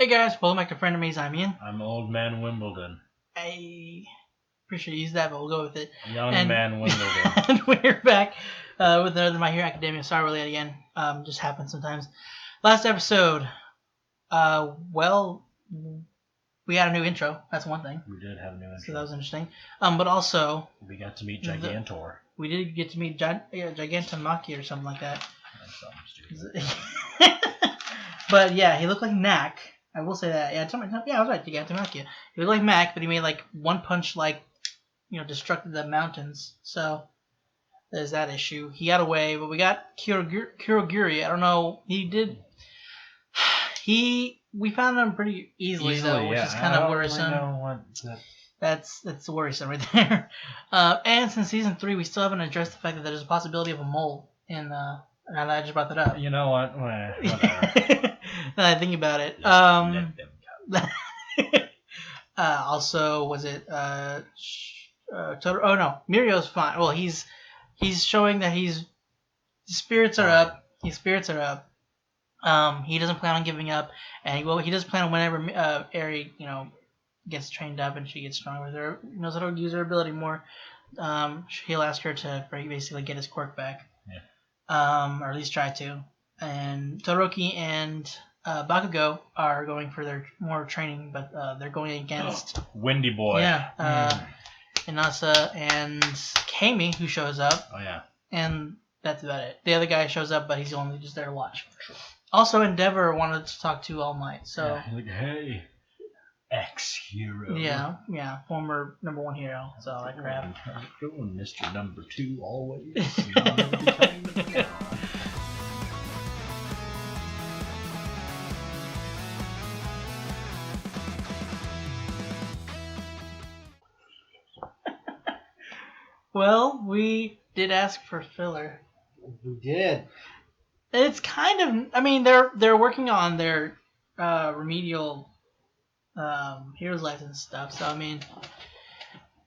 Hey guys, welcome back to Friend of Me's. I'm Ian. I'm Old Man Wimbledon. I appreciate you used that, but we'll go with it. Young Man Wimbledon. And we're back with another My Hero Academia. Sorry we're late again. Just happens sometimes. Last episode, we had a new intro. That's one thing. We did have a new intro. So that was interesting. But also... we got to meet Gigantor. We did get to meet Gigantomachia or something like that. That's something stupid. But yeah, he looked like Mac. I will say that. Yeah, I was right. Gigantomachia. He looked like Mac, but he made like one punch, destructed the mountains. So there's that issue. He got away, but we got Kurogiri. I don't know. We found him pretty easily though, which is kind of worrisome. I don't know what That's worrisome right there. And since season 3, we still haven't addressed the fact that there's a possibility of a mole in. And I just brought that up. You know what? Whatever. Now that I think about it. Also, was it Totoro? Oh no, Mirio's fine. Well, he's showing that his spirits are up. His spirits are up. He doesn't plan on giving up, and he does plan on whenever Eri, gets trained up and she gets stronger, knows how to use her ability more. He'll ask her to basically get his quirk back. Yeah. Or at least try to. And Todoroki and Bakugo are going for their more training, but they're going against Windy Boy. Yeah. Inasa and Kami, who shows up. Oh yeah. And that's about it. The other guy shows up, but he's only just there to watch. True. Also, Endeavor wanted to talk to All Might, so. Yeah, he's like, hey, ex-hero. Yeah, former #1 hero. So like crap. How's it going, Mr. Number 2 always? Not every time. Well, we did ask for filler. We did. It's kind of. I mean, they're working on their remedial heroes license stuff. So I mean,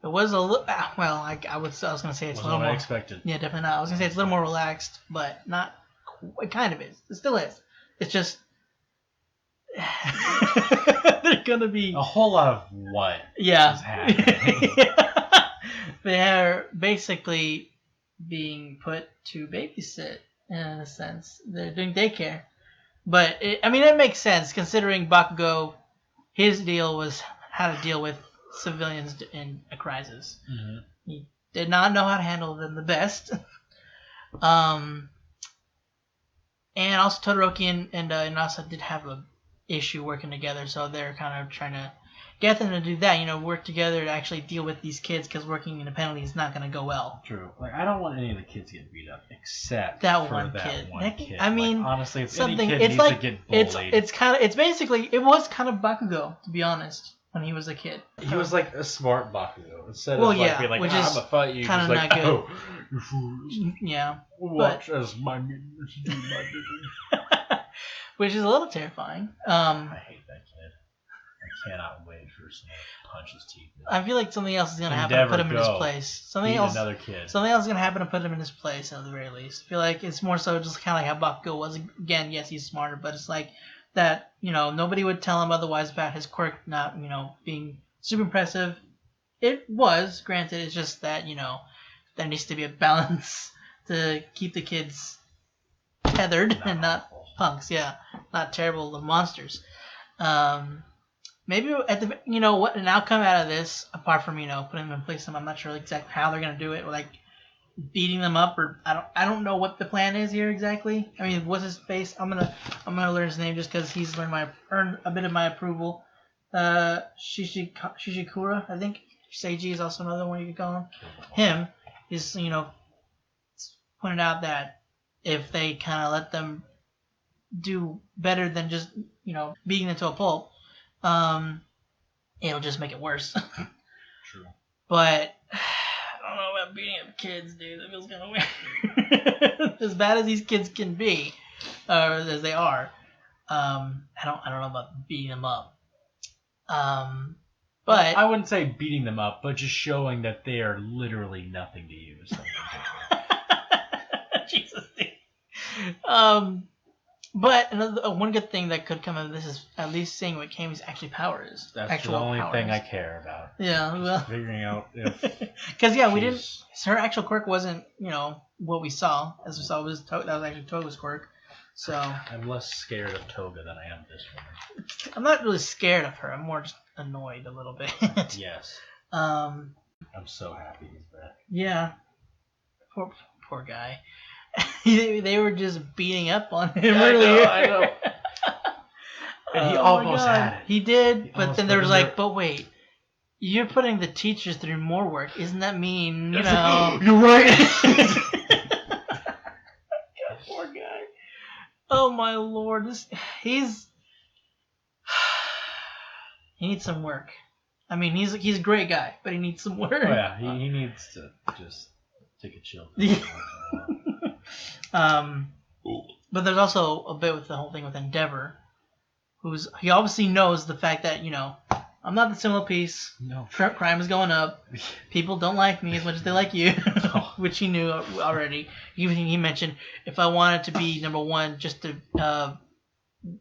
it was a little. Well, I was gonna say it's a little more. Expected. Yeah, definitely not. I was gonna say it's a little more relaxed, but not. It kind of is. It still is. It's just. They're gonna be a whole lot of what. Yeah. Is happening. They're basically being put to babysit in a sense. They're doing daycare, but it makes sense considering Bakugo. His deal was how to deal with civilians in a crisis. Mm-hmm. He did not know how to handle them the best. And also Todoroki and Inasa did have a issue working together, so they're kind of trying to get them to do that, work together to actually deal with these kids, because working independently is not going to go well. True. Like, I don't want any of the kids getting beat up, except that for one kid. I mean, honestly, if something, any kid needs to get bullied. It was kind of Bakugo, to be honest, when he was a kid. He was like a smart Bakugo. Instead of being like, which I'm is going to fight you, kind of not good. Oh, you fools. Yeah. Watch as my minions do my bidding. Which is a little terrifying. I hate that kid. I cannot wait for someone to punch his teeth. I feel like something else is going to happen to put him in his place. Something else is going to happen to put him in his place, at the very least. I feel like it's more so just kind of like how Bakugo was. Again, yes, he's smarter, but it's like that, nobody would tell him otherwise about his quirk not, being super impressive. It was, granted, it's just that, there needs to be a balance to keep the kids tethered and not punks, not terrible little monsters. Maybe at the what an outcome out of this, apart from putting them in place, I'm not sure exactly how they're gonna do it, or like beating them up, or I don't know what the plan is here exactly. I mean, what's his face? I'm gonna learn his name just because he's earned a bit of my approval. Shishikura, I think. Seiji is also another one you could call him. Him is pointed out that if they kind of let them do better than just beating them to a pulp, it'll just make it worse. True. But I don't know about beating up kids, dude. That feels kind of weird. As bad as these kids can be, or as they are, I don't know about beating them up. But I wouldn't say beating them up, but just showing that they are literally nothing to you. Jesus. Dude. But one good thing that could come of this is at least seeing what Kami's actually power is. That's actual the only thing is. I care about. Yeah, well, figuring out if. Because we didn't. Her actual quirk wasn't, what we saw. As we saw, was that was actually Toga's quirk. So I'm less scared of Toga than I am this one. I'm not really scared of her. I'm more just annoyed a little bit. Yes. I'm so happy he's back. Yeah. Poor guy. They were just beating up on him earlier. I know. And he almost had it. He did, but then there was but wait. You're putting the teachers through more work. Isn't that mean, You're right. Poor guy. Oh my lord. He needs some work. I mean, he's a great guy, but he needs some work. Oh yeah, he needs to just take a chill. But there's also a bit with the whole thing with Endeavor, he obviously knows the fact that I'm not the similar piece. No. Crime is going up. People don't like me as much as they like you, which he knew already. He mentioned if I wanted to be number one, just to I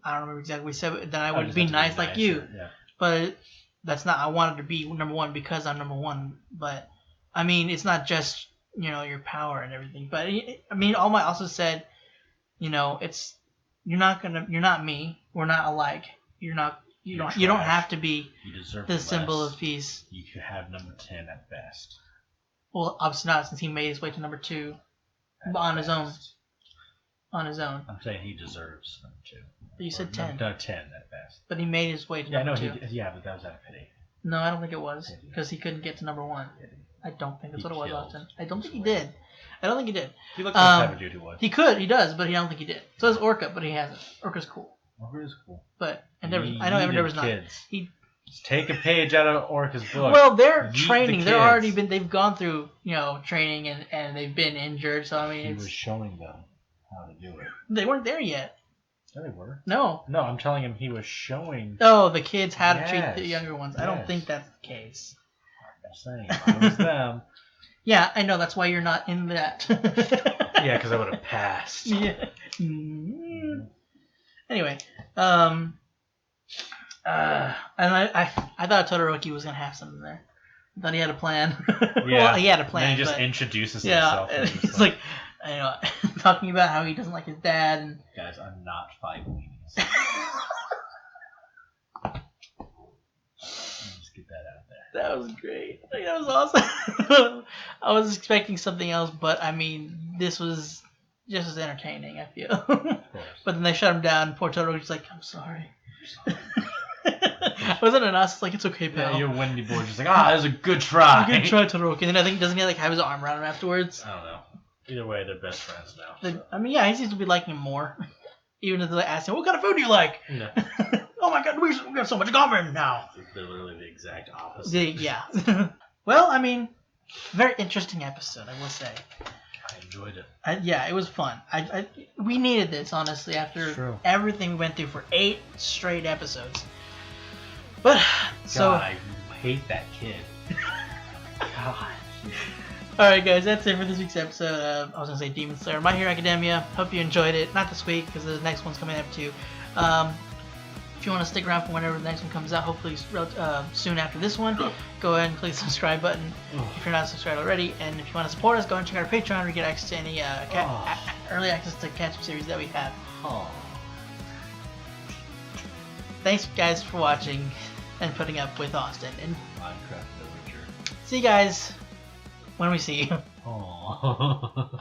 don't remember exactly what he said, then I would be nice like you. Yeah. But that's not. I wanted to be number one because I'm number one. But I mean, it's not just your power and everything. But I mean, All Might also said, it's you're not me. We're not alike. You don't have to be the symbol of peace. You could have number 10 at best. Well, obviously not, since he made his way to number 2 on his own. On his own. I'm saying he deserves number 2. But you said 10. No, 10 at best. But he made his way to number 2. But that was out of pity. No, I don't think it was, because he couldn't get to number 1. I don't think that's what it was, Austin. I don't think he did. He looked like the type of dude who would. He does, but I don't think he did. So does Orca, but he hasn't. Orca's cool. Orca is cool. But I know Endeavor's not. Just take a page out of Orca's book. Well, they're training. They've gone through, training and they've been injured. So I mean, he was showing them how to do it. They weren't there yet. Yeah, they were. No, I'm telling him he was showing. Oh, the kids how to treat the younger ones. Yes. I don't think that's the case. I'm saying it was them. Yeah, I know. That's why you're not in that. Yeah, because I would have passed. Yeah. Mm-hmm. Anyway, and I thought Todoroki was gonna have something there. I thought he had a plan. Yeah. Well, he had a plan. And he just introduces himself. Yeah, it's like talking about how he doesn't like his dad. And guys, I'm not 5 weenies. Just get that out there. That was great. That was awesome. I was expecting something else, but I mean, this was just as entertaining, I feel. But then they shut him down. Poor Todoroki's like, I'm sorry. Wasn't it us? It's like, it's okay, pal. Yeah, your Wendy boy just like, that was a good try. Good try, Todoroki. And then I think, doesn't he have his arm around him afterwards? I don't know. Either way, they're best friends now. So. I mean, yeah, he seems to be liking him more. Even if they ask him, what kind of food do you like? No. Oh my god, we got so much common now. They're literally the exact opposite. Yeah. Well, I mean, very interesting episode, I will say. I enjoyed it. Yeah, it was fun. We needed this, honestly, after everything we went through for 8 straight episodes. But, God, I hate that kid. God. Alright, guys, that's it for this week's episode of, I was going to say Demon Slayer, My Hero Academia. Hope you enjoyed it. Not this week, because the next one's coming up too. If you want to stick around for whenever the next one comes out, hopefully soon after this one, go ahead and click the subscribe button if you're not subscribed already. And if you want to support us, go and check out our Patreon where you get access to any early access to catch-up series that we have. Thanks, guys, for watching and putting up with Austin. And Minecraft Villager. See you guys when we see you. Aww.